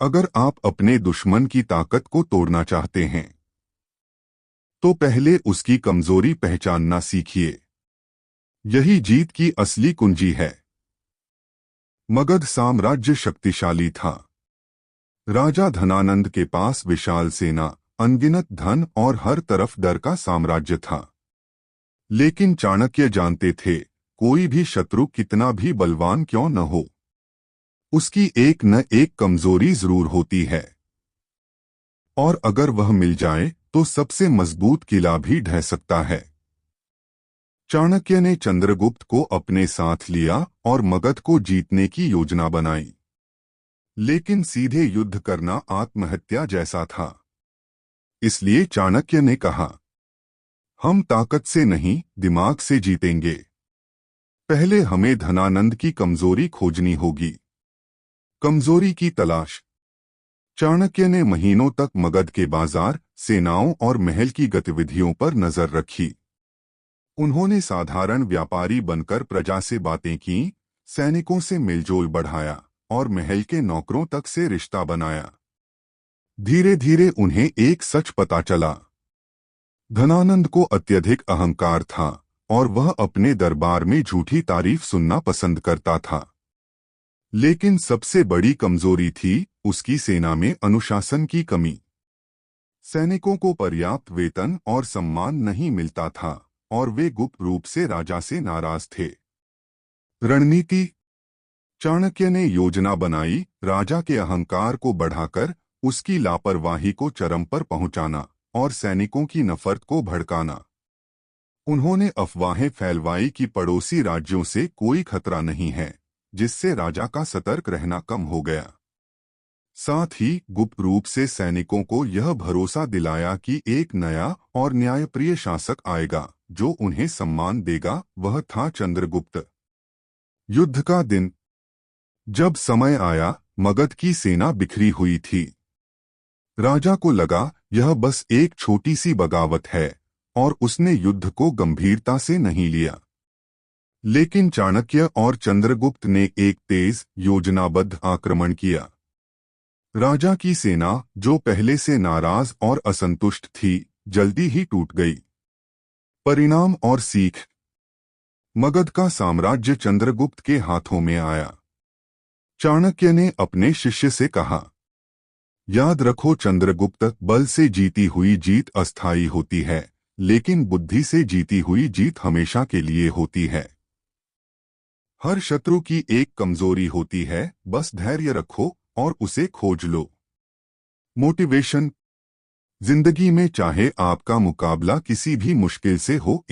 अगर आप अपने दुश्मन की ताकत को तोड़ना चाहते हैं तो पहले उसकी कमजोरी पहचानना सीखिए। यही जीत की असली कुंजी है। मगध साम्राज्य शक्तिशाली था। राजा धनानंद के पास विशाल सेना, अनगिनत धन और हर तरफ डर का साम्राज्य था। लेकिन चाणक्य जानते थे, कोई भी शत्रु कितना भी बलवान क्यों न हो, उसकी एक न एक कमजोरी जरूर होती है, और अगर वह मिल जाए तो सबसे मजबूत किला भी ढह सकता है। चाणक्य ने चंद्रगुप्त को अपने साथ लिया और मगध को जीतने की योजना बनाई। लेकिन सीधे युद्ध करना आत्महत्या जैसा था। इसलिए चाणक्य ने कहा, हम ताकत से नहीं, दिमाग से जीतेंगे। पहले हमें धनानंद की कमजोरी खोजनी होगी। कमजोरी की तलाश। चाणक्य ने महीनों तक मगध के बाजार, सेनाओं और महल की गतिविधियों पर नजर रखी। उन्होंने साधारण व्यापारी बनकर प्रजा से बातें की, सैनिकों से मिलजोल बढ़ाया और महल के नौकरों तक से रिश्ता बनाया। धीरे धीरे उन्हें एक सच पता चला। धनानंद को अत्यधिक अहंकार था और वह अपने दरबार में झूठी तारीफ सुनना पसंद करता था। लेकिन सबसे बड़ी कमजोरी थी उसकी सेना में अनुशासन की कमी। सैनिकों को पर्याप्त वेतन और सम्मान नहीं मिलता था और वे गुप्त रूप से राजा से नाराज थे। रणनीति। चाणक्य ने योजना बनाई, राजा के अहंकार को बढ़ाकर उसकी लापरवाही को चरम पर पहुंचाना और सैनिकों की नफरत को भड़काना। उन्होंने अफवाहें फैलवाई कि पड़ोसी राज्यों से कोई खतरा नहीं है, जिससे राजा का सतर्क रहना कम हो गया। साथ ही गुप्त रूप से सैनिकों को यह भरोसा दिलाया कि एक नया और न्यायप्रिय शासक आएगा जो उन्हें सम्मान देगा। वह था चंद्रगुप्त। युद्ध का दिन। जब समय आया, मगध की सेना बिखरी हुई थी। राजा को लगा यह बस एक छोटी सी बगावत है और उसने युद्ध को गंभीरता से नहीं लिया। लेकिन चाणक्य और चंद्रगुप्त ने एक तेज, योजनाबद्ध आक्रमण किया। राजा की सेना, जो पहले से नाराज और असंतुष्ट थी, जल्दी ही टूट गई। परिणाम और सीख। मगध का साम्राज्य चंद्रगुप्त के हाथों में आया। चाणक्य ने अपने शिष्य से कहा, याद रखो चंद्रगुप्त, बल से जीती हुई जीत अस्थायी होती है, लेकिन बुद्धि से जीती हुई जीत हमेशा के लिए होती है। हर शत्रु की एक कमजोरी होती है, बस धैर्य रखो और उसे खोज लो। मोटिवेशन। जिंदगी में चाहे आपका मुकाबला किसी भी मुश्किल से हो,